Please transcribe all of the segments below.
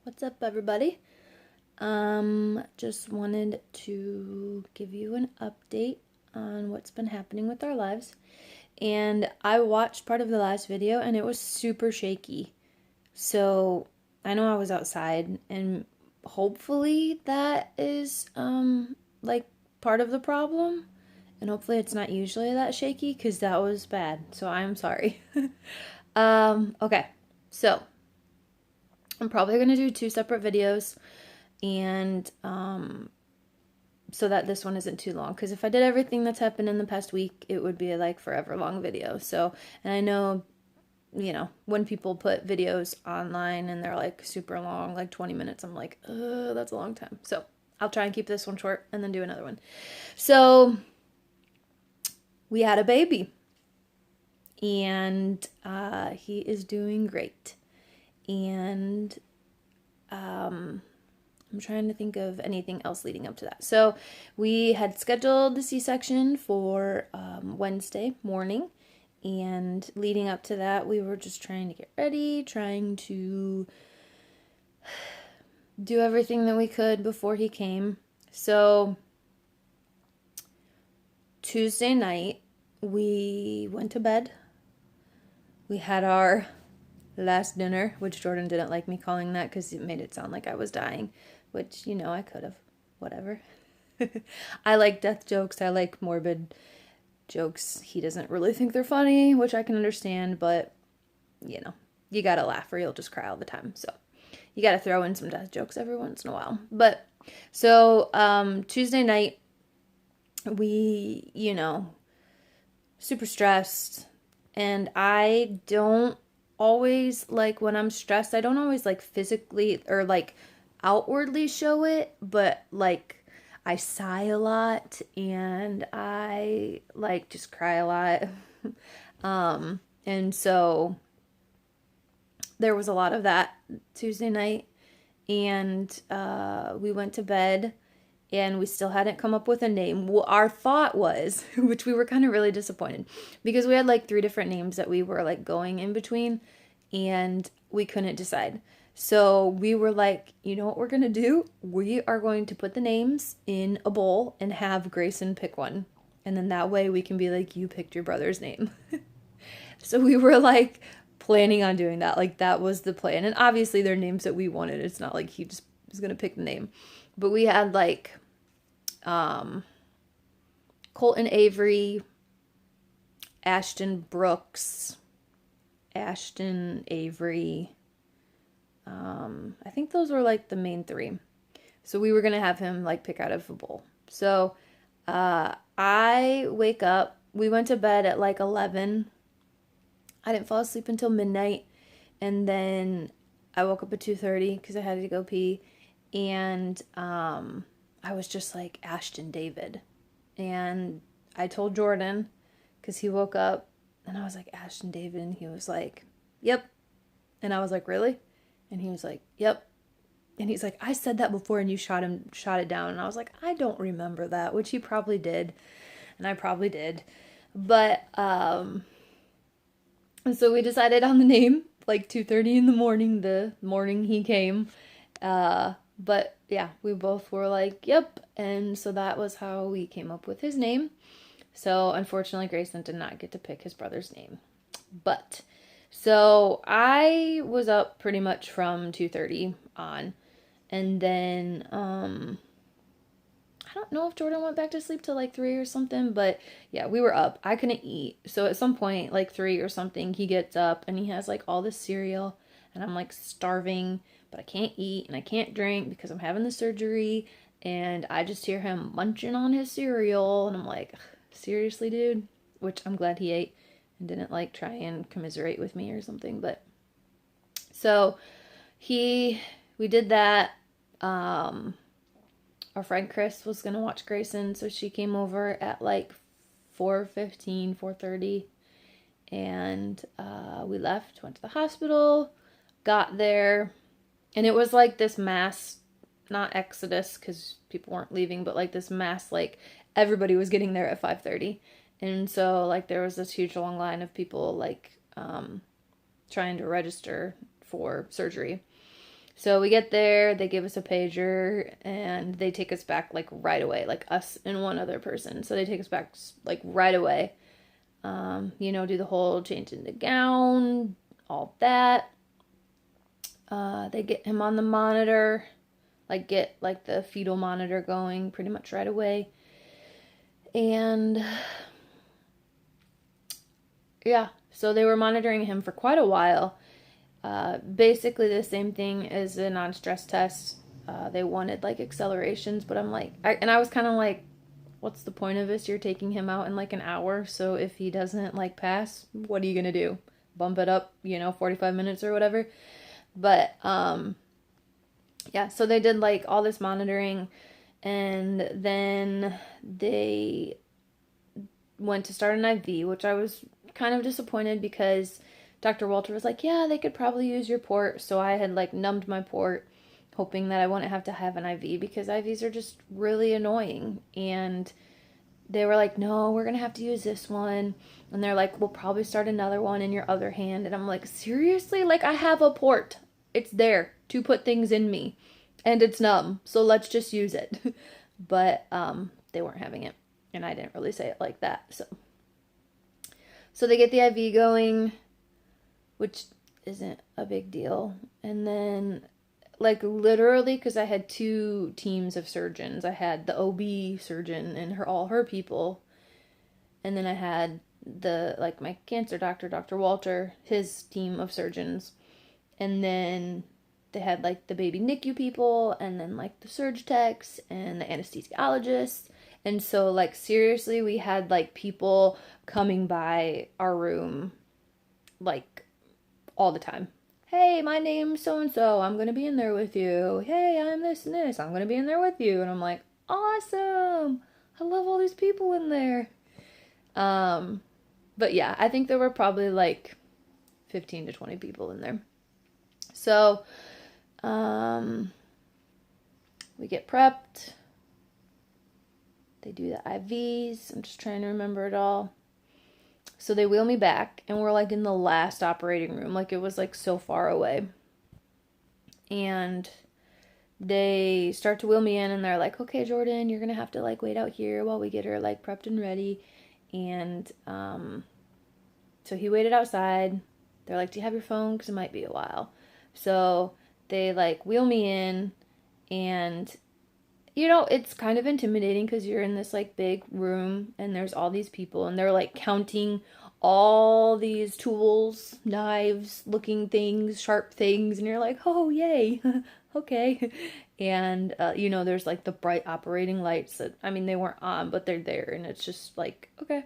What's up, everybody? Just wanted to give you an update on what's been happening with our lives. And I watched part of the last video and it was super shaky. So I know I was outside and hopefully that is like part of the problem. And hopefully it's not usually that shaky because that was bad. So I'm sorry. Okay. So I'm probably going to do two separate videos and so that this one isn't too long, because if I did everything that's happened in the past week, it would be like forever long video. So, and I know, when people put videos online and they're like super long, like 20 minutes, I'm like, that's a long time. So I'll try and keep this one short and then do another one. So we had a baby and he is doing great. And I'm trying to think of anything else leading up to that. So we had scheduled the C-section for Wednesday morning. And leading up to that, we were just trying to get ready, trying to do everything that we could before he came. So Tuesday night, we went to bed. We had our last dinner, which Jordan didn't like me calling that because it made it sound like I was dying, which, I could have. Whatever. I like death jokes. I like morbid jokes. He doesn't really think they're funny, which I can understand, but, you gotta laugh or you'll just cry all the time. So you gotta throw in some death jokes every once in a while. But, so, Tuesday night, we, super stressed. And I don't always, like, when I'm stressed, I don't always, like, physically or, like, outwardly show it, but, like, I sigh a lot and I, like, just cry a lot. And so there was a lot of that Tuesday night. And we went to bed and we still hadn't come up with a name. Well, our thought was, which we were kind of really disappointed, because we had like three different names that we were like going in between and we couldn't decide. So we were like, you know what we're going to do? We are going to put the names in a bowl and have Grayson pick one. And then that way we can be like, you picked your brother's name. So we were like planning on doing that. Like that was the plan. And obviously they're names that we wanted. It's not like he just was going to pick the name. But we had like Colton Avery, Ashton Brooks, Ashton Avery. I think those were like the main three. So we were going to have him like pick out of a bowl. So I wake up. We went to bed at like 11. I didn't fall asleep until midnight. And then I woke up at 2:30 because I had to go pee. And I was just like Ashton David. And I told Jordan because he woke up and I was like, Ashton David. And he was like, yep. And I was like, really? And he was like, yep. And he's like, I said that before and you shot it down. And I was like, I don't remember that, which he probably did. And I probably did. But, and so we decided on the name like 2:30 in the morning, the morning he came. But yeah, we both were like, yep. And so that was how we came up with his name. So unfortunately, Grayson did not get to pick his brother's name. But so I was up pretty much from 2:30 on. And then I don't know if Jordan went back to sleep till like 3 or something, but yeah, we were up. I couldn't eat. So at some point, like 3 or something, he gets up and he has like all this cereal and I'm like starving, but I can't eat and I can't drink because I'm having the surgery, and I just hear him munching on his cereal and I'm like, seriously, dude? Which I'm glad he ate and didn't like try and commiserate with me or something, but so we did that. Our friend Chris was gonna watch Grayson, so she came over at like 4:15, 4:30, and we left, went to the hospital, got there, and it was like this mass, not exodus because people weren't leaving, but like this mass, like everybody was getting there at 5:30, and so like there was this huge long line of people like trying to register for surgery. So we get there, they give us a pager, and they take us back like right away, like us and one other person. So they take us back like right away. Do the whole change in the gown, all that. They get him on the monitor, like get like the fetal monitor going pretty much right away. And yeah, so they were monitoring him for quite a while. Basically the same thing as a non-stress test. They wanted like accelerations, but I was kind of like, what's the point of this? You're taking him out in like an hour, so if he doesn't like pass, what are you gonna do? Bump it up, 45 minutes or whatever. But yeah, so they did like all this monitoring, and then they went to start an IV, which I was kind of disappointed because Dr. Walter was like, yeah, they could probably use your port. So I had like numbed my port, hoping that I wouldn't have to have an IV because IVs are just really annoying. And they were like, no, we're going to have to use this one. And they're like, we'll probably start another one in your other hand. And I'm like, seriously? Like, I have a port. It's there to put things in me. And it's numb. So let's just use it. But they weren't having it. And I didn't really say it like that. So they get the IV going, which isn't a big deal. And then, like, literally, because I had two teams of surgeons. I had the OB surgeon and all her people. And then I had my cancer doctor, Dr. Walter, his team of surgeons. And then they had, like, the baby NICU people, and then, like, the surge techs and the anesthesiologists. And so, like, seriously, we had, like, people coming by our room, like, all the time. Hey, my name's so-and-so. I'm going to be in there with you. Hey, I'm this and this. I'm going to be in there with you. And I'm like, awesome. I love all these people in there. But yeah, I think there were probably, like, 15 to 20 people in there. So, we get prepped. They do the IVs. I'm just trying to remember it all. So they wheel me back, and we're like in the last operating room. Like, it was like so far away. And they start to wheel me in, and they're like, okay, Jordan, you're going to have to like wait out here while we get her like prepped and ready. And so he waited outside. They're like, do you have your phone? Because it might be a while. So they like wheel me in, and it's kind of intimidating because you're in this like big room and there's all these people and they're like counting all these tools, knives, looking things, sharp things, and you're like, oh, yay. Okay. And there's like the bright operating lights that, I mean, they weren't on, but they're there, and it's just like, okay.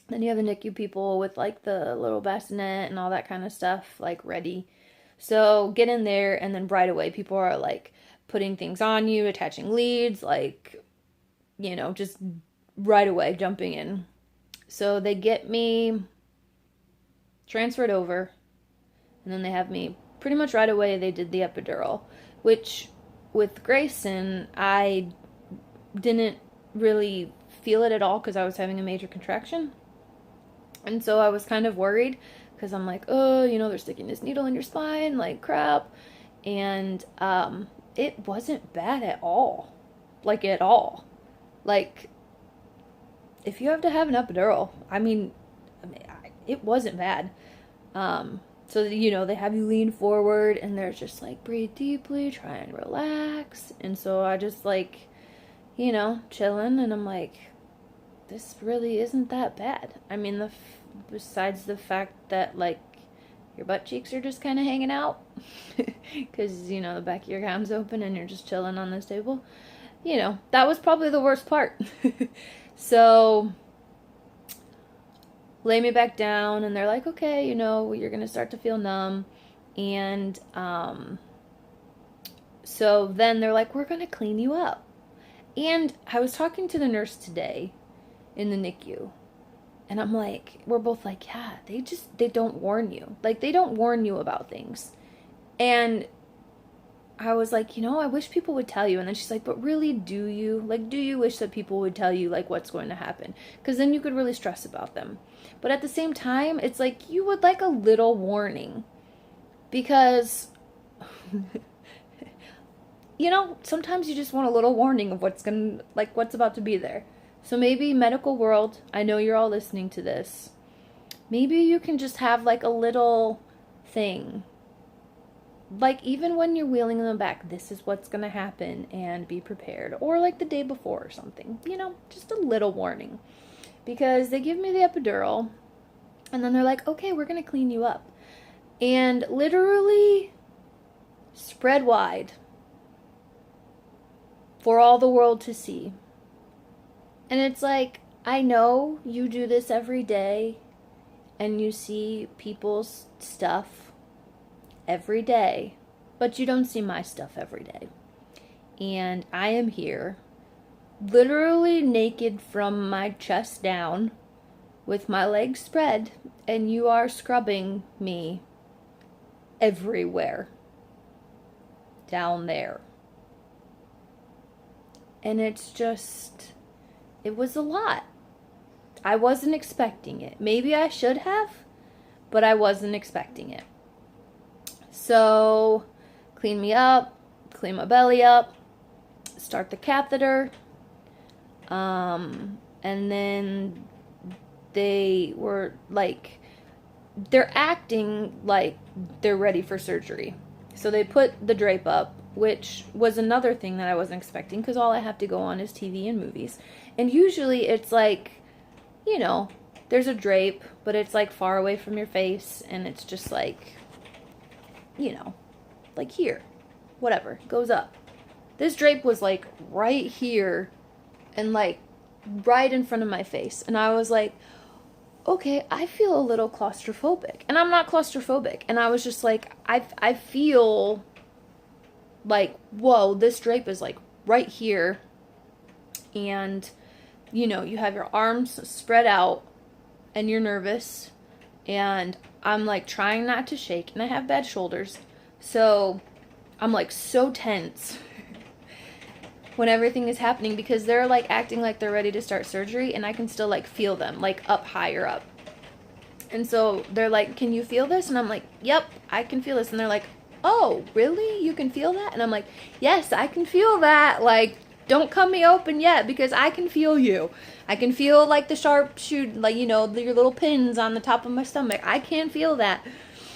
Then you have the NICU people with like the little bassinet and all that kind of stuff like ready. So get in there, and then right away people are like putting things on you, attaching leads, like, just right away jumping in. So they get me transferred over, and then they have me pretty much right away. They did the epidural, which with Grayson, I didn't really feel it at all because I was having a major contraction. And so I was kind of worried because I'm like, oh, they're sticking this needle in your spine, like crap. And it wasn't bad at all. Like, at all. Like, if you have to have an epidural, I mean it wasn't bad. So, they have you lean forward, and they're just like, breathe deeply, try and relax. And so I just like, chilling, and I'm like, this really isn't that bad. I mean, besides the fact that, like, your butt cheeks are just kind of hanging out because, the back of your gown's open and you're just chilling on this table. That was probably the worst part. So, lay me back down, and they're like, okay, you're going to start to feel numb. And so then they're like, we're going to clean you up. And I was talking to the nurse today in the NICU. And I'm like, we're both like, yeah, they don't warn you. Like, they don't warn you about things. And I was like, I wish people would tell you. And then she's like, but really, do you? Like, do you wish that people would tell you, like, what's going to happen? Because then you could really stress about them. But at the same time, it's like, you would like a little warning. Because You know, sometimes you just want a little warning of what's about to be there. So maybe medical world, I know you're all listening to this. Maybe you can just have like a little thing. Like even when you're wheeling them back, this is what's going to happen and be prepared. Or like the day before or something. You know, just a little warning. Because they give me the epidural and then they're like, okay, we're going to clean you up. And literally spread wide for all the world to see. And it's like, I know you do this every day and you see people's stuff every day, but you don't see my stuff every day. And I am here, literally naked from my chest down, with my legs spread, and you are scrubbing me everywhere. Down there. And it's just, it was a lot. I wasn't expecting it. Maybe I should have, but I wasn't expecting it. So, clean me up, clean my belly up, start the catheter, and then they were like, they're acting like they're ready for surgery. So they put the drape up, which was another thing that I wasn't expecting, because all I have to go on is TV and movies. And usually it's like, you know, there's a drape, but it's like far away from your face, and it's just like, you know, like here, whatever, goes up. This drape was like right here and like right in front of my face. And I was like, okay, I feel a little claustrophobic. And I'm not claustrophobic. And I was just like, I feel like, whoa, this drape is like right here. And, you know, you have your arms spread out and you're nervous. And I'm like trying not to shake. And I have bad shoulders. So I'm like so tense when everything is happening, because they're like acting like they're ready to start surgery, and I can still like feel them like up higher up. And so they're like, can you feel this? And I'm like, yep, I can feel this. And they're like, oh, really? You can feel that? And I'm like, yes, I can feel that. Like, don't cut me open yet, because I can feel you. I can feel like the sharp shoot, like, you know, your little pins on the top of my stomach. I can feel that.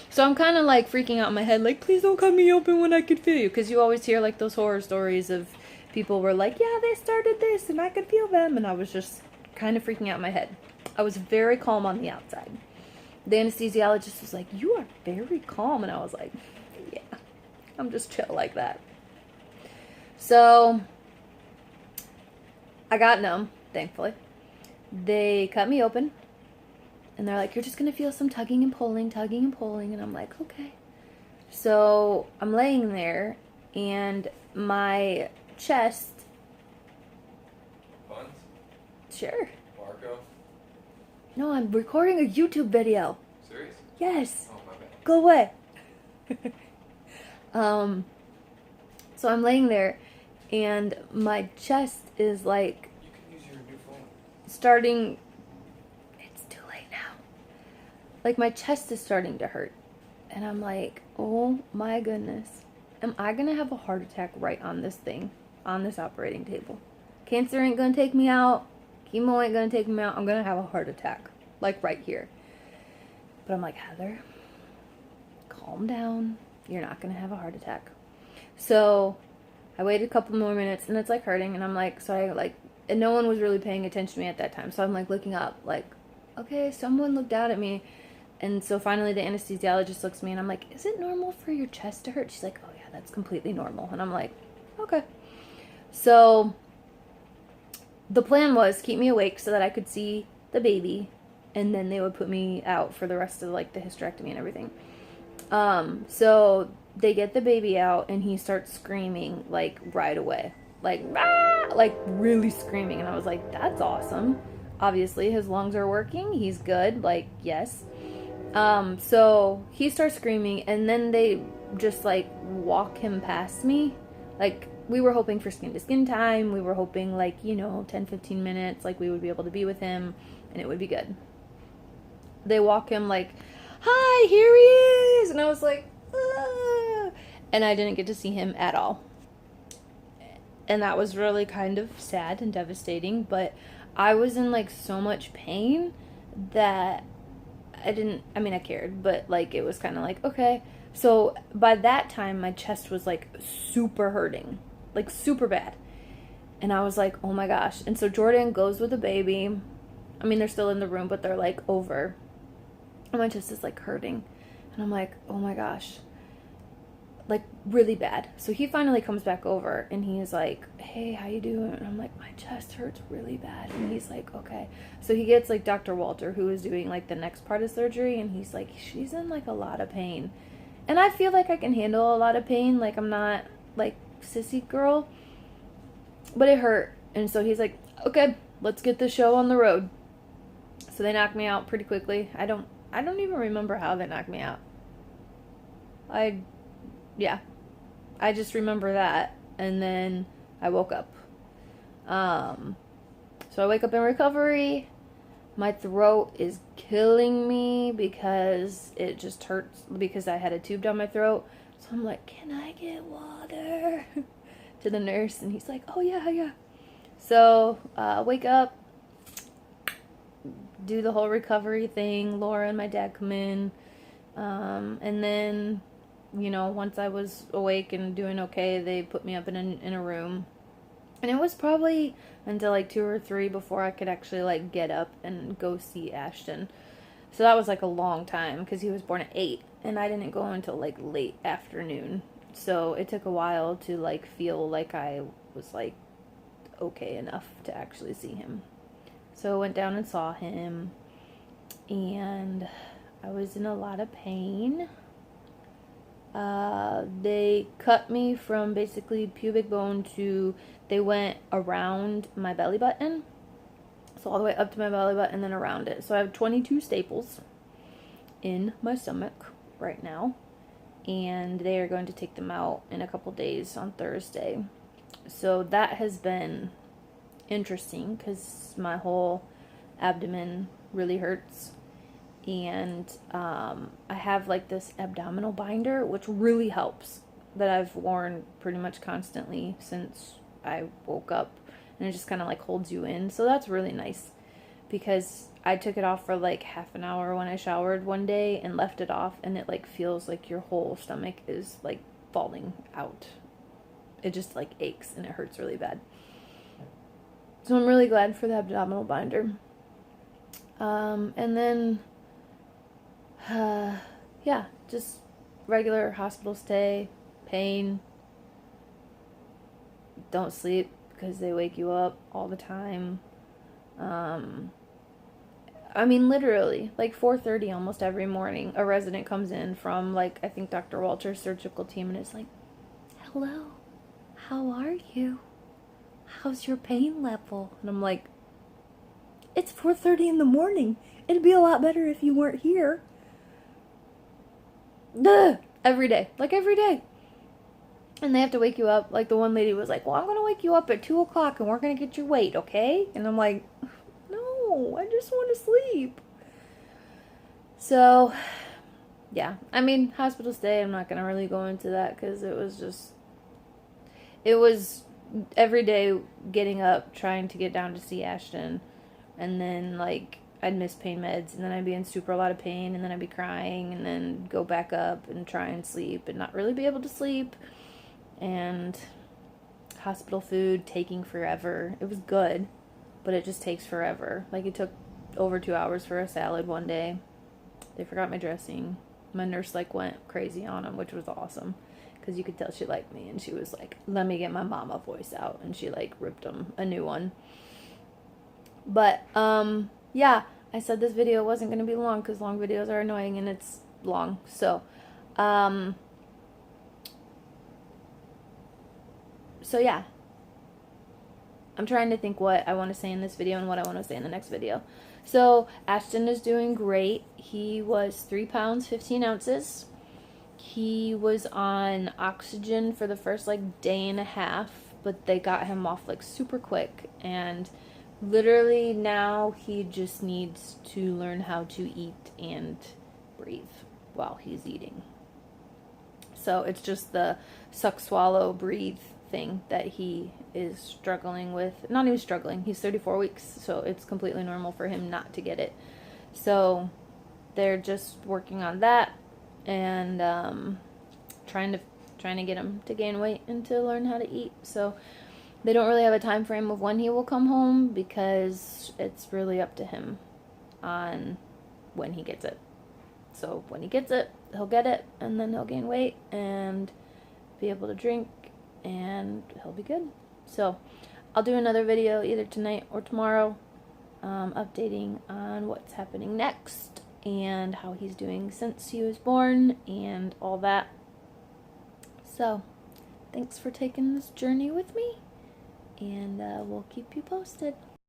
So I'm kind of like freaking out in my head, like, please don't cut me open when I can feel you. Because you always hear like those horror stories of people were like, yeah, they started this and I could feel them. And I was just kind of freaking out in my head. I was very calm on the outside. The anesthesiologist was like, you are very calm. And I was like, yeah, I'm just chill like that. So I got numb, thankfully. They cut me open. And they're like, you're just going to feel some tugging and pulling. And I'm like, okay. So I'm laying there, and my chest. Buns? Sure. Marco? No, I'm recording a YouTube video. Serious? Yes. Oh, my bad. Go away. So I'm laying there, and my chest is like You can use your new phone. starting. It's too late now. Like my chest is starting to hurt. And I'm like, oh my goodness. Am I going to have a heart attack right on this thing, on this operating table? Cancer ain't going to take me out. Chemo ain't going to take me out. I'm going to have a heart attack, like right here. But I'm like, Heather, calm down. You're not going to have a heart attack. So I waited a couple more minutes, and it's like hurting. And I'm like, so I like, and no one was really paying attention to me at that time. So I'm like looking up, like, okay, someone looked out at me. And so finally the anesthesiologist looks at me, and I'm like, is it normal for your chest to hurt? She's like, oh yeah, that's completely normal. And I'm like, okay. So the plan was keep me awake so that I could see the baby, and then they would put me out for the rest of like the hysterectomy and everything. So they get the baby out, and he starts screaming like right away, like, ah! Like really screaming. And I was like, that's awesome. Obviously his lungs are working. He's good. Like, yes. So he starts screaming, and then they just like walk him past me. Like, we were hoping for skin to skin time. We were hoping like, you know, 10-15 minutes, like we would be able to be with him and it would be good. They walk him like, hi, here he is. And I was like, ah. and I didn't get to see him at all. And that was really kind of sad and devastating, but I was in like so much pain that I cared, but like it was kind of like, okay. So by that time, my chest was like super hurting, like super bad. And I was like, oh my gosh. And so Jordan goes with the baby. I mean, they're still in the room, but they're like over. And my chest is like hurting. And I'm like, oh my gosh. Like really bad. So he finally comes back over and he's like, hey, how you doing? And I'm like, my chest hurts really bad. And he's like, okay. So he gets like Dr. Walter, who is doing like the next part of surgery, and he's like, she's in like a lot of pain. And I feel like I can handle a lot of pain. Like I'm not like sissy girl, but it hurt. And so he's like, okay, let's get the show on the road. So they knocked me out pretty quickly. I don't even remember how they knocked me out. Yeah, I just remember that, and then I woke up. So I wake up in recovery. My throat is killing me because it just hurts because I had a tube down my throat. So I'm like, can I get water? To the nurse, and he's like, oh yeah. So wake up, do the whole recovery thing. Laura and my dad come in, and then, you know, once I was awake and doing okay, they put me up in a room. And it was probably until like 2 or 3 before I could actually like get up and go see Ashton. So that was like a long time because he was born at 8 and I didn't go until like late afternoon. So it took a while to like feel like I was like okay enough to actually see him. So I went down and saw him, and I was in a lot of pain. They cut me from basically pubic bone to, they went around my belly button. So all the way up to my belly button and then around it. So I have 22 staples in my stomach right now. And they are going to take them out in a couple days on Thursday. So that has been interesting because my whole abdomen really hurts. And I have like this abdominal binder, which really helps, that I've worn pretty much constantly since I woke up, and it just kind of like holds you in. So that's really nice because I took it off for like half an hour when I showered one day and left it off, and it like feels like your whole stomach is like falling out. It just like aches and it hurts really bad. So I'm really glad for the abdominal binder. And then yeah, just regular hospital stay, pain, don't sleep because they wake you up all the time. I mean, literally, like 4:30 almost every morning, a resident comes in from, like, I think Dr. Walter's surgical team, and it's like, hello, how are you? How's your pain level? And I'm like, it's 4:30 in the morning. It'd be a lot better if you weren't here. Duh! Every day. Like, every day. And they have to wake you up. Like, the one lady was like, well, I'm going to wake you up at 2 o'clock and we're going to get your weight, okay? And I'm like, no, I just want to sleep. So, yeah. I mean, hospital stay, I'm not going to really go into that because it was every day getting up, trying to get down to see Ashton. And then, like, I'd miss pain meds, and then I'd be in super a lot of pain, and then I'd be crying, and then go back up and try and sleep and not really be able to sleep. And hospital food taking forever. It was good, but it just takes forever. Like, it took over 2 hours for a salad one day. They forgot my dressing. My nurse, like, went crazy on them, which was awesome, because you could tell she liked me, and she was like, let me get my mama voice out, and she, like, ripped them a new one. But, yeah, I said this video wasn't going to be long, because long videos are annoying, and it's long. So yeah, I'm trying to think what I want to say in this video and what I want to say in the next video. So Ashton is doing great. He was 3 pounds, 15 ounces. He was on oxygen for the first like day and a half, but they got him off like super quick, and literally now he just needs to learn how to eat and breathe while he's eating. So it's just the suck, swallow, breathe thing that he is struggling with. Not even struggling, he's 34 weeks, so it's completely normal for him not to get it. So they're just working on that and trying to get him to gain weight and to learn how to eat. So they don't really have a time frame of when he will come home because it's really up to him on when he gets it. So when he gets it, he'll get it, and then he'll gain weight and be able to drink, and he'll be good. So I'll do another video either tonight or tomorrow, updating on what's happening next and how he's doing since he was born and all that. So thanks for taking this journey with me, and we'll keep you posted.